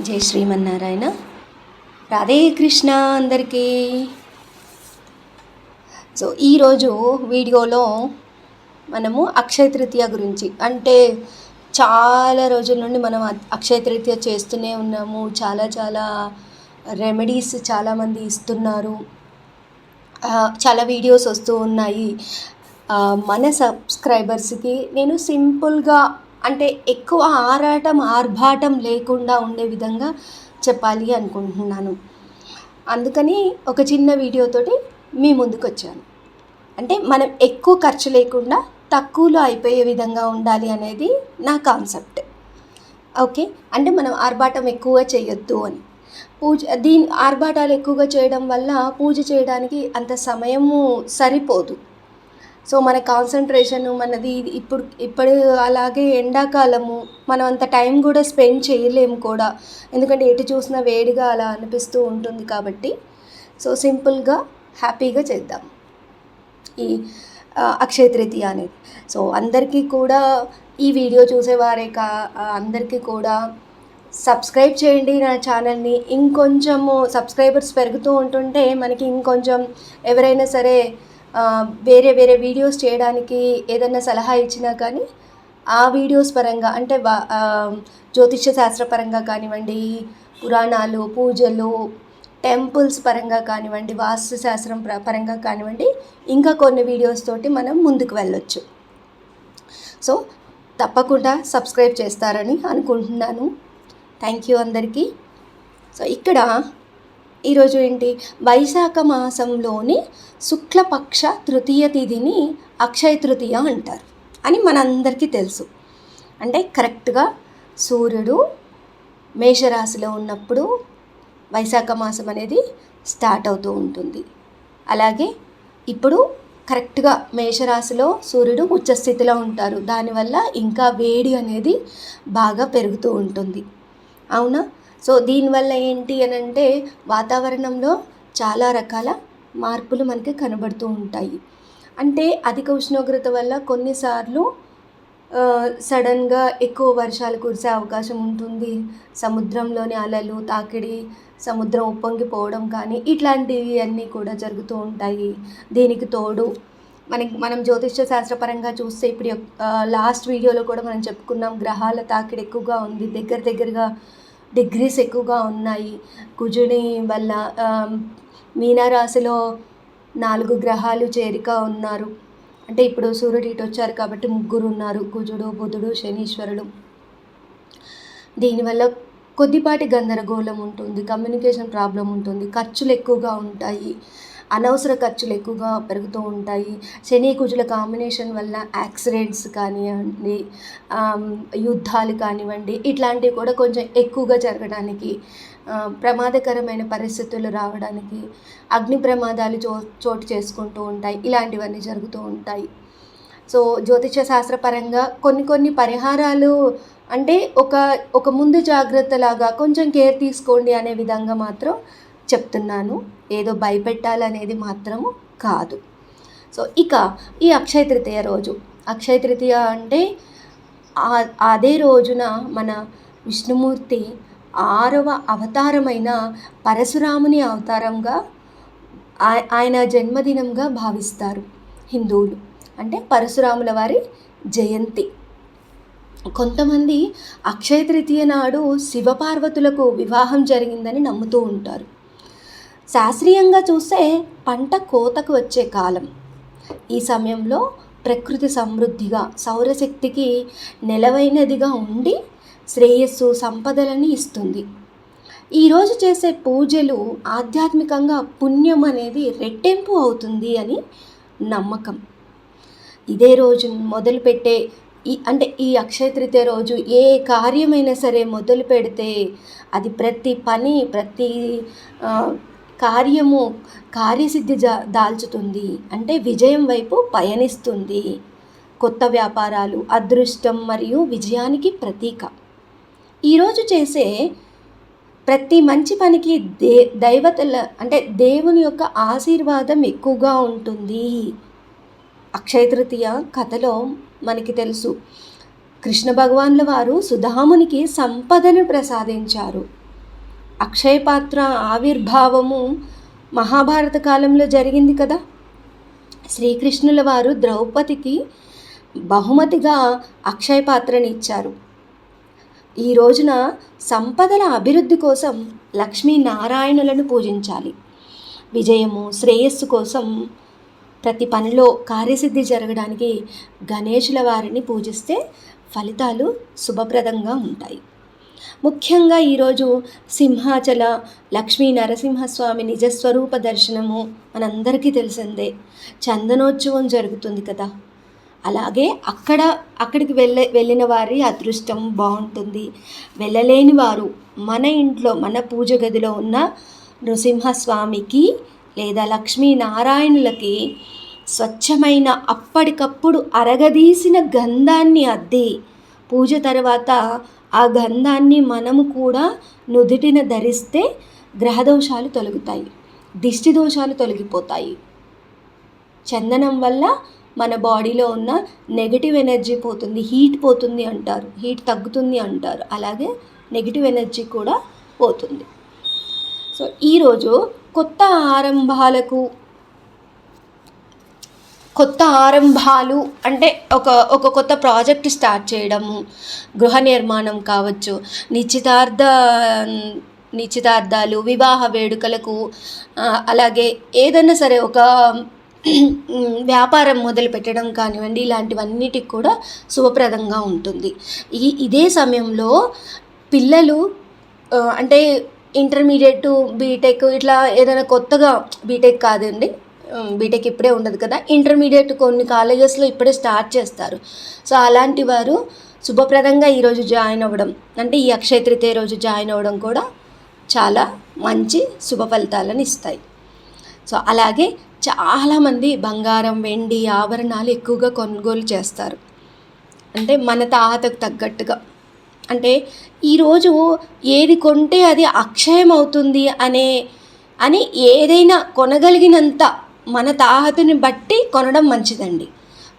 జై శ్రీమన్నారాయణ. రాధే కృష్ణ అందరికీ. సో ఈరోజు వీడియోలో మనము అక్షయ తృతీయ గురించి, అంటే చాలా రోజుల నుండి మనం అక్షయ తృతీయ చేస్తూనే ఉన్నాము. చాలా రెమెడీస్ చాలామంది ఇస్తున్నారు, చాలా వీడియోస్ వస్తూ ఉన్నాయి. మన సబ్స్క్రైబర్స్కి నేను సింపుల్గా, అంటే ఎక్కువ ఆర్భాటం లేకుండా ఉండే విధంగా చెప్పాలి అనుకుంటున్నాను. అందుకని ఒక చిన్న వీడియోతోటి మీ ముందుకు వచ్చాను. అంటే మనం ఎక్కువ ఖర్చు లేకుండా తక్కువలో అయిపోయే విధంగా ఉండాలి అనేది నా కాన్సెప్ట్. ఓకే, అంటే మనం ఆర్భాటం ఎక్కువగా చేయొద్దు అని. ఆర్భాటాలు ఎక్కువగా చేయడం వల్ల పూజ చేయడానికి అంత సమయము సరిపోదు. సో మన కాన్సన్ట్రేషన్ మనది ఇప్పుడు అలాగే ఎండాకాలము, మనం అంత టైం కూడా స్పెండ్ చేయలేము కూడా, ఎందుకంటే ఎటు చూసినా వేడిగా అలా అనిపిస్తూ ఉంటుంది. కాబట్టి సో సింపుల్గా హ్యాపీగా చేద్దాం ఈ అక్షయ తృతీయ అనేది. సో అందరికీ కూడా, ఈ వీడియో చూసేవారే అందరికీ కూడా సబ్స్క్రైబ్ చేయండి నా ఛానల్ని. ఇంకొంచెము సబ్స్క్రైబర్స్ పెరుగుతూ ఉంటుంటే మనకి ఇంకొంచెం ఎవరైనా సరే వేరే వీడియోస్ చేయడానికి ఏదైనా సలహా ఇచ్చినా కానీ ఆ వీడియోస్ పరంగా, అంటే జ్యోతిష్య శాస్త్ర పరంగా కానివ్వండి, పురాణాలు, పూజలు, టెంపుల్స్ పరంగా కానివ్వండి, వాస్తు శాస్త్రం పరంగా కానివ్వండి, ఇంకా కొన్ని వీడియోస్ తోటి మనం ముందుకు వెళ్ళొచ్చు. సో తప్పకుండా సబ్స్క్రైబ్ చేస్తారని అనుకుంటున్నాను. థ్యాంక్ యూ అందరికీ. సో ఇక్కడ ఈరోజు ఏంటి, వైశాఖ మాసంలోని శుక్లపక్ష తృతీయ తిథిని అక్షయ తృతీయ అంటారు అని మనందరికీ తెలుసు. అంటే కరెక్ట్గా సూర్యుడు మేషరాశిలో ఉన్నప్పుడు వైశాఖ మాసం అనేది స్టార్ట్ అవుతూ ఉంటుంది. అలాగే ఇప్పుడు కరెక్ట్గా మేషరాశిలో సూర్యుడు ఉచ్చస్థితిలో ఉంటారు. దానివల్ల ఇంకా వేడి అనేది బాగా పెరుగుతూ ఉంటుంది, అవునా? సో దీనివల్ల ఏంటి అని అంటే వాతావరణంలో చాలా రకాల మార్పులు మనకి కనబడుతూ ఉంటాయి. అంటే అధిక ఉష్ణోగ్రత వల్ల కొన్నిసార్లు సడన్గా ఎక్కువ వర్షాలు కురిసే అవకాశం ఉంటుంది. సముద్రంలోని అలలు తాకిడి, సముద్రం ఉప్పొంగిపోవడం కానీ ఇట్లాంటివి అన్నీ కూడా జరుగుతూ ఉంటాయి. దీనికి తోడు మనం జ్యోతిష్య శాస్త్రపరంగా చూస్తే ఇప్పుడు లాస్ట్ వీడియోలో కూడా మనం చెప్పుకున్నాం, గ్రహాల తాకిడి ఎక్కువగా ఉంది, దగ్గరగా డిగ్రీస్ ఎక్కువగా ఉన్నాయి. కుజుని వల్ల మీనరాశిలో 4 గ్రహాలు చేరిక ఉన్నారు. అంటే ఇప్పుడు సూర్యుడు ఇటు వచ్చారు కాబట్టి 3 ఉన్నారు, కుజుడు, బుధుడు, శనీశ్వరుడు. దీనివల్ల కొద్దిపాటి గందరగోళం ఉంటుంది, కమ్యూనికేషన్ ప్రాబ్లం ఉంటుంది, ఖర్చులు ఎక్కువగా ఉంటాయి, అనవసర ఖర్చులు ఎక్కువగా పెరుగుతూ ఉంటాయి. శని కుజుల కాంబినేషన్ వల్ల యాక్సిడెంట్స్ కానివ్వండి, యుద్ధాలు కానివ్వండి, ఇట్లాంటివి కూడా కొంచెం ఎక్కువగా జరగడానికి, ప్రమాదకరమైన పరిస్థితులు రావడానికి, అగ్ని ప్రమాదాలు చోటు చేసుకుంటూ ఉంటాయి. ఇలాంటివన్నీ జరుగుతూ ఉంటాయి. సో జ్యోతిష శాస్త్రపరంగా కొన్ని పరిహారాలు, అంటే ఒక ముందు జాగ్రత్తలాగా కొంచెం కేర్ తీసుకోండి అనే విధంగా మాత్రం చెప్తున్నాను. ఏదో భయపెట్టాలనేది మాత్రము కాదు. సో ఇక ఈ అక్షయ తృతీయ రోజు, అక్షయ తృతీయ అంటే అదే రోజున మన విష్ణుమూర్తి 6వ అవతారమైన పరశురాముని అవతారంగా ఆయన జన్మదినంగా భావిస్తారు హిందువులు. అంటే పరశురాముల వారి జయంతి. కొంతమంది అక్షయ తృతీయ నాడు శివపార్వతులకు వివాహం జరిగిందని నమ్ముతూ ఉంటారు. శాస్త్రీయంగా చూస్తే పంట కోతకు వచ్చే కాలం. ఈ సమయంలో ప్రకృతి సమృద్ధిగా, సౌరశక్తికి నెలవైనదిగా ఉండి శ్రేయస్సు, సంపదలని ఇస్తుంది. ఈరోజు చేసే పూజలు ఆధ్యాత్మికంగా పుణ్యం అనేది రెట్టింపు అవుతుంది అని నమ్మకం. ఇదే రోజు మొదలుపెట్టే ఈ అక్షయ తృతీయ రోజు ఏ కార్యమైనా సరే మొదలు పెడితే అది ప్రతి పని, ప్రతి కార్యము కార్యసిద్ధి దాల్చుతుంది. అంటే విజయం వైపు పయనిస్తుంది. కొత్త వ్యాపారాలు, అదృష్టం మరియు విజయానికి ప్రతీక. ఈరోజు చేసే ప్రతి మంచి పనికి దైవతల, అంటే దేవుని యొక్క ఆశీర్వాదం ఎక్కువగా ఉంటుంది. అక్షయ తృతీయ కథలో మనకి తెలుసు, కృష్ణ భగవాన్ల వారు సుధామునికి సంపదను ప్రసాదించారు. అక్షయ పాత్ర ఆవిర్భావము మహాభారత కాలంలో జరిగింది కదా. శ్రీకృష్ణుల వారు ద్రౌపదికి బహుమతిగా అక్షయ పాత్రని ఇచ్చారు. ఈ రోజున సంపదల అభివృద్ధి కోసం లక్ష్మీనారాయణులను పూజించాలి. విజయము, శ్రేయస్సు కోసం ప్రతి పనిలో కార్యసిద్ధి జరగడానికి గణేశుల వారిని పూజిస్తే ఫలితాలు శుభప్రదంగా ఉంటాయి. ముఖ్యంగా ఈరోజు సింహాచల లక్ష్మీ నరసింహస్వామి నిజస్వరూప దర్శనము మనందరికీ తెలిసిందే. చందనోత్సవం జరుగుతుంది కదా. అలాగే అక్కడికి వెళ్ళిన వారి అదృష్టం బాగుంటుంది. వెళ్ళలేని వారు మన ఇంట్లో మన పూజ గదిలో ఉన్న నృసింహస్వామికి లేదా లక్ష్మీనారాయణులకి స్వచ్ఛమైన అప్పటికప్పుడు అరగదీసిన గంధాన్ని అద్ది పూజ తర్వాత ఆ గంధాన్ని మనము కూడా నుదుటిన ధరిస్తే గ్రహదోషాలు తొలగుతాయి, దిష్టి దోషాలు తొలగిపోతాయి. చందనం వల్ల మన బాడీలో ఉన్న నెగిటివ్ ఎనర్జీ పోతుంది, హీట్ పోతుంది అంటారు, హీట్ తగ్గుతుంది అంటారు. అలాగే నెగిటివ్ ఎనర్జీ కూడా పోతుంది. సో ఈరోజు కొత్త ఆరంభాలు అంటే ఒక కొత్త ప్రాజెక్ట్ స్టార్ట్ చేయడము, గృహ నిర్మాణం కావచ్చు, నిశ్చితార్థాలు, వివాహ వేడుకలకు, అలాగే ఏదైనా సరే ఒక వ్యాపారం మొదలు పెట్టడం కానివ్వండి, ఇలాంటివన్నిటికి కూడా శుభప్రదంగా ఉంటుంది. ఇదే సమయంలో పిల్లలు అంటే ఇంటర్మీడియట్, బీటెక్ ఇట్లా ఏదైనా కొత్తగా, బీటెక్ కాదండి, బీటెక్ ఇప్పుడే ఉండదు కదా, ఇంటర్మీడియట్ కొన్ని కాలేజెస్లో ఇప్పుడే స్టార్ట్ చేస్తారు. సో అలాంటి వారు శుభప్రదంగా ఈరోజు జాయిన్ అవ్వడం, అంటే ఈ అక్షయ తృతీయ రోజు జాయిన్ అవ్వడం కూడా చాలా మంచి శుభ ఫలితాలను ఇస్తాయి. సో అలాగే చాలామంది బంగారం, వెండి, ఆభరణాలు ఎక్కువగా కొనుగోలు చేస్తారు. అంటే మన తాహతకు తగ్గట్టుగా, అంటే ఈరోజు ఏది కొంటే అది అక్షయం అవుతుంది అని ఏదైనా కొనగలిగినంత మన తాహతుని బట్టి కొనడం మంచిదండి.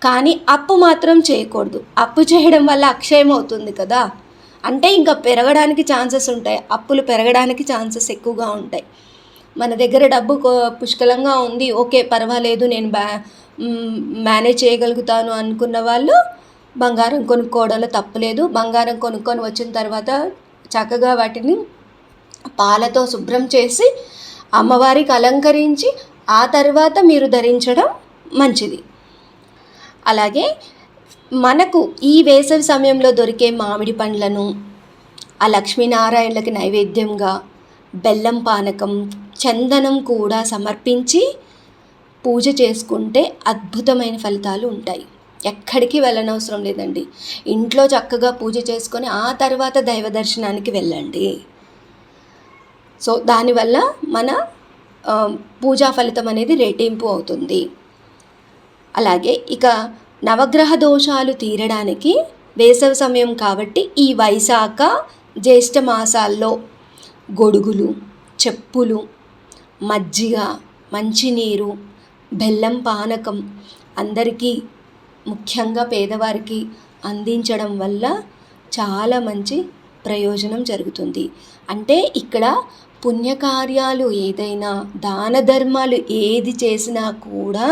కానీ అప్పు మాత్రం చేయకూడదు. అప్పు చేయడం వల్ల అక్షయం అవుతుంది కదా, అంటే ఇంకా పెరగడానికి ఛాన్సెస్ ఉంటాయి, అప్పులు పెరగడానికి ఛాన్సెస్ ఎక్కువగా ఉంటాయి. మన దగ్గర డబ్బు పుష్కలంగా ఉంది, ఓకే పర్వాలేదు, నేను మేనేజ్ చేయగలుగుతాను అనుకున్న వాళ్ళు బంగారం కొనుక్కోవడంలో తప్పులేదు. బంగారం కొనుక్కొని వచ్చిన తర్వాత చక్కగా వాటిని పాలతో శుభ్రం చేసి అమ్మవారికి అలంకరించి ఆ తర్వాత మీరు ధరించడం మంచిది. అలాగే మనకు ఈ వేసవి సమయంలో దొరికే మామిడి పండ్లను ఆ లక్ష్మీనారాయణులకి నైవేద్యంగా బెల్లం పానకం, చందనం కూడా సమర్పించి పూజ చేసుకుంటే అద్భుతమైన ఫలితాలు ఉంటాయి. ఎక్కడికి వెళ్ళనవసరం లేదండి, ఇంట్లో చక్కగా పూజ చేసుకొని ఆ తర్వాత దైవ దర్శనానికి వెళ్ళండి. సో దానివల్ల మన పూజా ఫలితం అనేది రెట్టింపు అవుతుంది. అలాగే ఇక నవగ్రహ దోషాలు తీరడానికి వేసవి సమయం కాబట్టి ఈ వైశాఖ, జ్యేష్ఠ మాసాల్లో గొడుగులు, చెప్పులు, మజ్జిగ, మంచినీరు, బెల్లం పానకం అందరికీ, ముఖ్యంగా పేదవారికి అందించడం వల్ల చాలా మంచి ప్రయోజనం జరుగుతుంది. అంటే ఇక్కడ పుణ్యకార్యాలు ఏదైనా, దాన ధర్మాలు ఏది చేసినా కూడా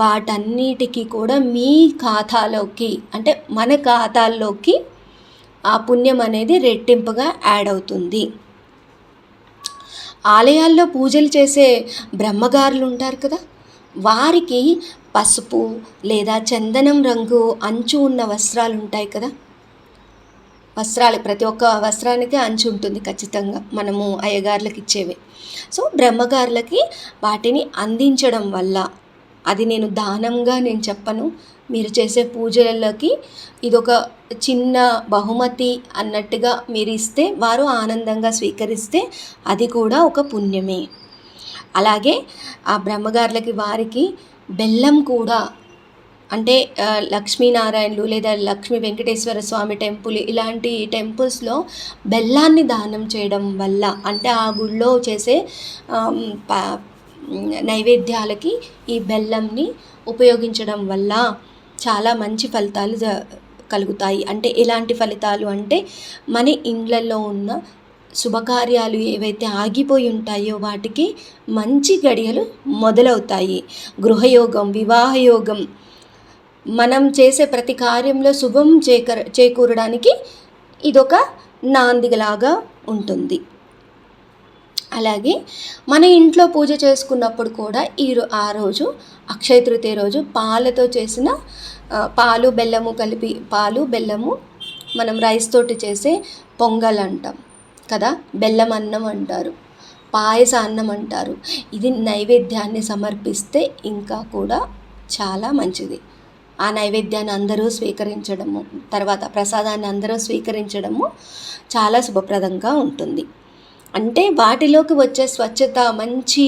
వాటన్నిటికీ కూడా మీ ఖాతాలోకి, అంటే మన ఖాతాల్లోకి ఆ పుణ్యం అనేది రెట్టింపుగా యాడ్ అవుతుంది. ఆలయాల్లో పూజలు చేసే బ్రహ్మగారులు ఉంటారు కదా, వారికి పసుపు లేదా చందనం రంగు అంచు ఉన్న వస్త్రాలు ఉంటాయి కదా, వస్త్రాలు ప్రతి ఒక్క వస్త్రానికి అంచు ఉంటుంది ఖచ్చితంగా, మనము అయ్యగారులకు ఇచ్చేవి. సో బ్రహ్మగారులకి వాటిని అందించడం వల్ల, అది నేను దానంగా నేను చెప్పను, మీరు చేసే పూజలలోకి ఇదొక చిన్న బహుమతి అన్నట్టుగా మీరు ఇస్తే, వారు ఆనందంగా స్వీకరిస్తే అది కూడా ఒక పుణ్యమే. అలాగే ఆ బ్రహ్మగారులకి వారికి బెల్లం కూడా, అంటే లక్ష్మీనారాయణులు లేదా లక్ష్మీ వెంకటేశ్వర స్వామి టెంపుల్, ఇలాంటి టెంపుల్స్లో బెల్లాన్ని దానం చేయడం వల్ల, అంటే ఆ గుళ్ళో చేసే నైవేద్యాలకి ఈ బెల్లంని ఉపయోగించడం వల్ల చాలా మంచి ఫలితాలు కలుగుతాయి. అంటే ఎలాంటి ఫలితాలు అంటే మన ఇండ్లలో ఉన్న శుభకార్యాలు ఏవైతే ఆగిపోయి ఉంటాయో వాటికి మంచి గడియలు మొదలవుతాయి. గృహయోగం, వివాహయోగం, మనం చేసే ప్రతి కార్యంలో శుభం చేకూరడానికి ఇదొక నాందిలాగా ఉంటుంది. అలాగే మన ఇంట్లో పూజ చేసుకున్నప్పుడు కూడా ఆ రోజు అక్షయ తృతీయ రోజు పాలతో చేసిన పాలు బెల్లము కలిపి, పాలు బెల్లము మనం రైస్ తోటి చేసే పొంగల్ అంటాం కదా, బెల్లం అన్నం అంటారు, పాయస అన్నం అంటారు. ఇది నైవేద్యాన్ని సమర్పిస్తే ఇంకా కూడా చాలా మంచిది. ఆ నైవేద్యాన్ని అందరూ స్వీకరించడము, తర్వాత ప్రసాదాన్ని అందరూ స్వీకరించడము చాలా శుభప్రదంగా ఉంటుంది. అంటే వాటిలోకి వచ్చే స్వచ్ఛత, మంచి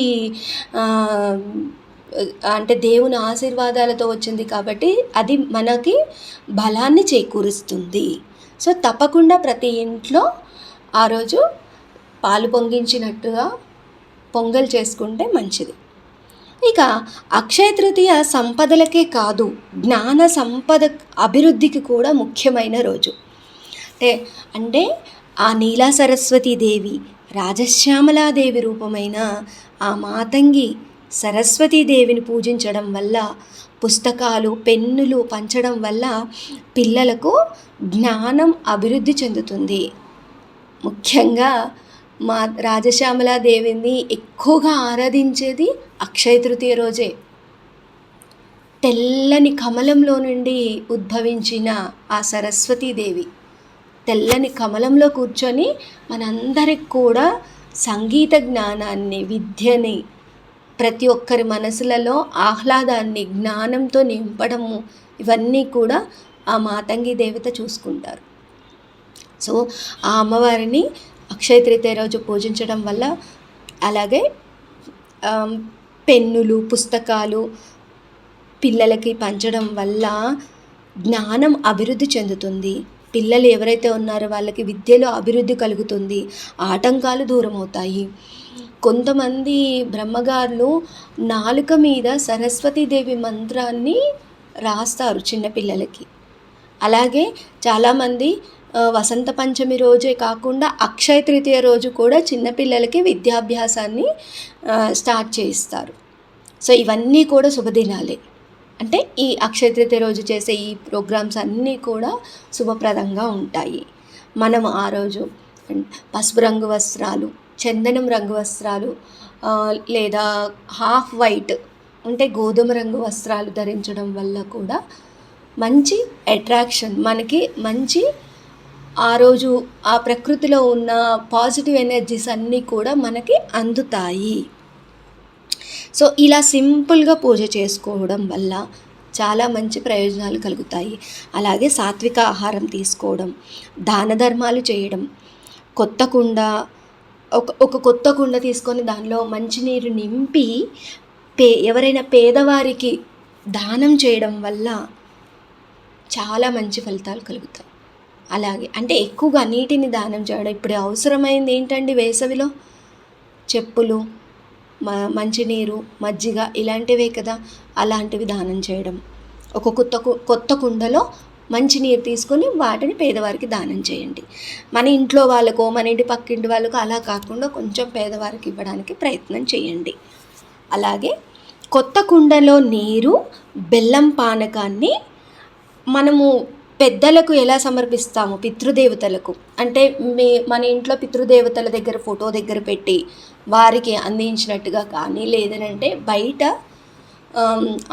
అంటే దేవుని ఆశీర్వాదాలతో వచ్చింది కాబట్టి అది మనకి బలాన్ని చేకూరుస్తుంది. సో తప్పకుండా ప్రతి ఇంట్లో ఆ రోజు పాలు పొంగించినట్టుగా పొంగల్ చేసుకుంటే మంచిది. ఇక అక్షయ తృతీయ సంపదలకే కాదు, జ్ఞాన సంపద అభివృద్ధికి కూడా ముఖ్యమైన రోజు. అంటే ఆ నీలా సరస్వతీదేవి, రాజశ్యామలాదేవి రూపమైన ఆ మాతంగి సరస్వతీదేవిని పూజించడం వల్ల, పుస్తకాలు పెన్నులు పంచడం వల్ల పిల్లలకు జ్ఞానం అభివృద్ధి చెందుతుంది. ముఖ్యంగా మా రాజశ్యామలాదేవిని ఎక్కువగా ఆరాధించేది అక్షయ తృతీయ రోజే. తెల్లని కమలంలో నుండి ఉద్భవించిన ఆ సరస్వతీదేవి తెల్లని కమలంలో కూర్చొని మనందరికి కూడా సంగీత జ్ఞానాన్ని, విద్యని, ప్రతి ఒక్కరి మనసులలో ఆహ్లాదాన్ని, జ్ఞానంతో నింపడము, ఇవన్నీ కూడా ఆ మాతంగి దేవత చూసుకుంటారు. సో ఆ అమ్మవారిని అక్షయ తృతీయ రోజు పూజించడం వల్ల, అలాగే పెన్నులు, పుస్తకాలు పిల్లలకి పంచడం వల్ల జ్ఞానం అభివృద్ధి చెందుతుంది. పిల్లలు ఎవరైతే ఉన్నారో వాళ్ళకి విద్యలో అభివృద్ధి కలుగుతుంది, ఆటంకాలు దూరం అవుతాయి. కొంతమంది బ్రహ్మగారులు నాలుక మీద సరస్వతీదేవి మంత్రాన్ని రాస్తారు చిన్నపిల్లలకి. అలాగే చాలామంది వసంత పంచమి రోజే కాకుండా అక్షయ తృతీయ రోజు కూడా చిన్నపిల్లలకి విద్యాభ్యాసాన్ని స్టార్ట్ చేయిస్తారు. సో ఇవన్నీ కూడా శుభదినాలే. అంటే ఈ అక్షయ తృతీయ రోజు చేసే ఈ ప్రోగ్రామ్స్ అన్నీ కూడా శుభప్రదంగా ఉంటాయి. మనం ఆ రోజు పసుపు రంగు వస్త్రాలు, చందనం రంగు వస్త్రాలు, లేదా హాఫ్ వైట్ అంటే గోధుమ రంగు వస్త్రాలు ధరించడం వల్ల కూడా మంచి అట్రాక్షన్, మనకి మంచి ఆ రోజు ఆ ప్రకృతిలో ఉన్న పాజిటివ్ ఎనర్జీస్ అన్నీ కూడా మనకి అందుతాయి. సో ఇలా సింపుల్గా పూజ చేసుకోవడం వల్ల చాలా మంచి ప్రయోజనాలు కలుగుతాయి. అలాగే సాత్విక ఆహారం తీసుకోవడం, దాన ధర్మాలు చేయడం, కొత్త కుండ ఒక కొత్త కుండ తీసుకొని దానిలో మంచినీరు నింపి ఎవరైనా పేదవారికి దానం చేయడం వల్ల చాలా మంచి ఫలితాలు కలుగుతాయి. అలాగే అంటే ఎక్కువగా నీటిని దానం చేయడం. ఇప్పుడు అవసరమైంది ఏంటండి వేసవిలో? చెప్పులు, మంచినీరు, మజ్జిగ ఇలాంటివే కదా. అలాంటివి దానం చేయడం. ఒక కొత్త కుండలో మంచినీరు తీసుకొని వాటిని పేదవారికి దానం చేయండి. మన ఇంట్లో వాళ్ళకో, మన ఇంటి పక్కింటి వాళ్ళకో అలా కాకుండా కొంచెం పేదవారికి ఇవ్వడానికి ప్రయత్నం చేయండి. అలాగే కొత్త కుండలో నీరు, బెల్లం పానకాన్ని మనము పెద్దలకు ఎలా సమర్పిస్తాము? పితృదేవతలకు. అంటే మన ఇంట్లో పితృదేవతల దగ్గర ఫోటో దగ్గర పెట్టి వారికి అందించినట్టుగా కానీ, లేదనంటే బయట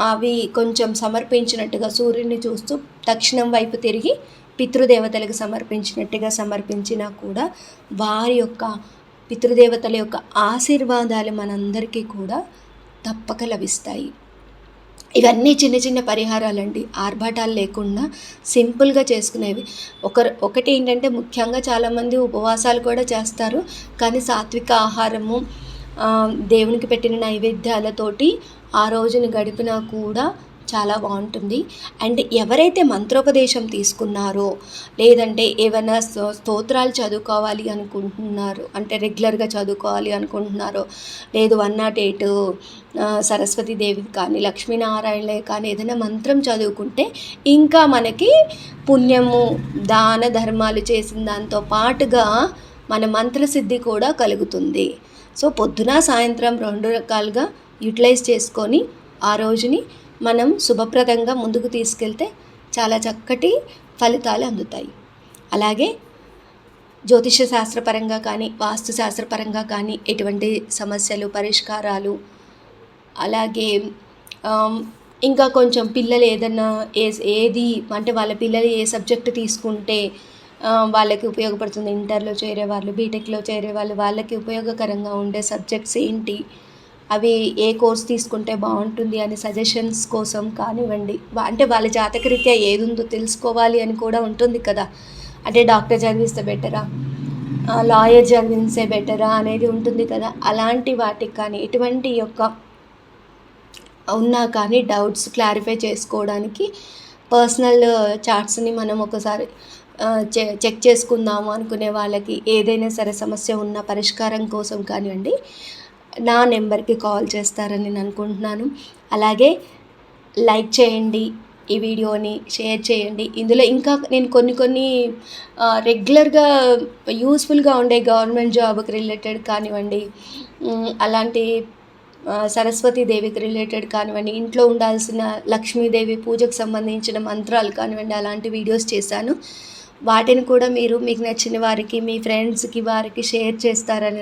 అవి కొంచెం సమర్పించినట్టుగా సూర్యుడిని చూస్తూ దక్షిణం వైపు తిరిగి పితృదేవతలకు సమర్పించినట్టుగా సమర్పించినా కూడా వారి యొక్క పితృదేవతల యొక్క ఆశీర్వాదాలు మనందరికీ కూడా తప్పక లభిస్తాయి. ఇవన్నీ చిన్న చిన్న పరిహారాలండి, ఆర్భాటాలు లేకుండా సింపుల్గా చేసుకునేవి. ఒకటి ఏంటంటే ముఖ్యంగా చాలామంది ఉపవాసాలు కూడా చేస్తారు, కానీ సాత్విక ఆహారము, దేవునికి పెట్టిన నైవేద్యాలతోటి ఆ రోజుని గడిపినా కూడా చాలా బాగుంటుంది. అండ్ ఎవరైతే మంత్రోపదేశం తీసుకున్నారో, లేదంటే ఏమైనా స్తోత్రాలు చదువుకోవాలి అనుకుంటున్నారు, అంటే రెగ్యులర్గా చదువుకోవాలి అనుకుంటున్నారో, లేదు 108 సరస్వతీదేవి కానీ, లక్ష్మీనారాయణలే కానీ ఏదైనా మంత్రం చదువుకుంటే ఇంకా మనకి పుణ్యము, దాన ధర్మాలు చేసిన దాంతో పాటుగా మన మంత్రసిద్ధి కూడా కలుగుతుంది. సో పొద్దున సాయంత్రం 2 రకాలుగా యూటిలైజ్ చేసుకొని ఆ రోజుని మనం శుభప్రదంగా ముందుకు తీసుకెళ్తే చాలా చక్కటి ఫలితాలు అందుతాయి. అలాగే జ్యోతిష శాస్త్రపరంగా కానీ, వాస్తు శాస్త్రపరంగా కానీ ఎటువంటి సమస్యలు, పరిష్కారాలు, అలాగే ఇంకా కొంచెం పిల్లలు ఏదన్నా ఏది అంటే వాళ్ళ పిల్లలు ఏ సబ్జెక్ట్ తీసుకుంటే వాళ్ళకి ఉపయోగపడుతుంది, ఇంటర్లో చేరేవాళ్ళు, బీటెక్లో చేరేవాళ్ళు, వాళ్ళకి ఉపయోగకరంగా ఉండే సబ్జెక్ట్స్ ఏంటి, అవి ఏ కోర్స్ తీసుకుంటే బాగుంటుంది అని సజెషన్స్ కోసం కానివ్వండి, అంటే వాళ్ళ జాతకరీత్యా ఏది ఉందో తెలుసుకోవాలి అని కూడా ఉంటుంది కదా. అంటే డాక్టర్ చదివిస్తే బెటరా, లాయర్ చదివిస్తే బెటరా అనేది ఉంటుంది కదా. అలాంటి వాటికి కానీ ఎటువంటి యొక్క ఉన్నా కానీ డౌట్స్ క్లారిఫై చేసుకోవడానికి పర్సనల్ చార్ట్స్ని మనం ఒకసారి చెక్ చేసుకుందాము అనుకునే వాళ్ళకి, ఏదైనా సరే సమస్య ఉన్న పరిష్కారం కోసం కానివ్వండి, నా నెంబర్కి కాల్ చేస్తారని నేను అనుకుంటున్నాను. అలాగే లైక్ చేయండి, ఈ వీడియోని షేర్ చేయండి. ఇందులో ఇంకా నేను కొన్ని రెగ్యులర్గా యూస్ఫుల్గా ఉండే గవర్నమెంట్ జాబ్కి రిలేటెడ్ కానివ్వండి, అలాంటి సరస్వతీదేవికి రిలేటెడ్ కానివ్వండి, ఇంట్లో ఉండాల్సిన లక్ష్మీదేవి పూజకు సంబంధించిన మంత్రాలు కానివ్వండి, అలాంటి వీడియోస్ చేశాను. వాటిని కూడా మీకు నచ్చిన వారికి, మీ ఫ్రెండ్స్కి వారికి షేర్ చేస్తారని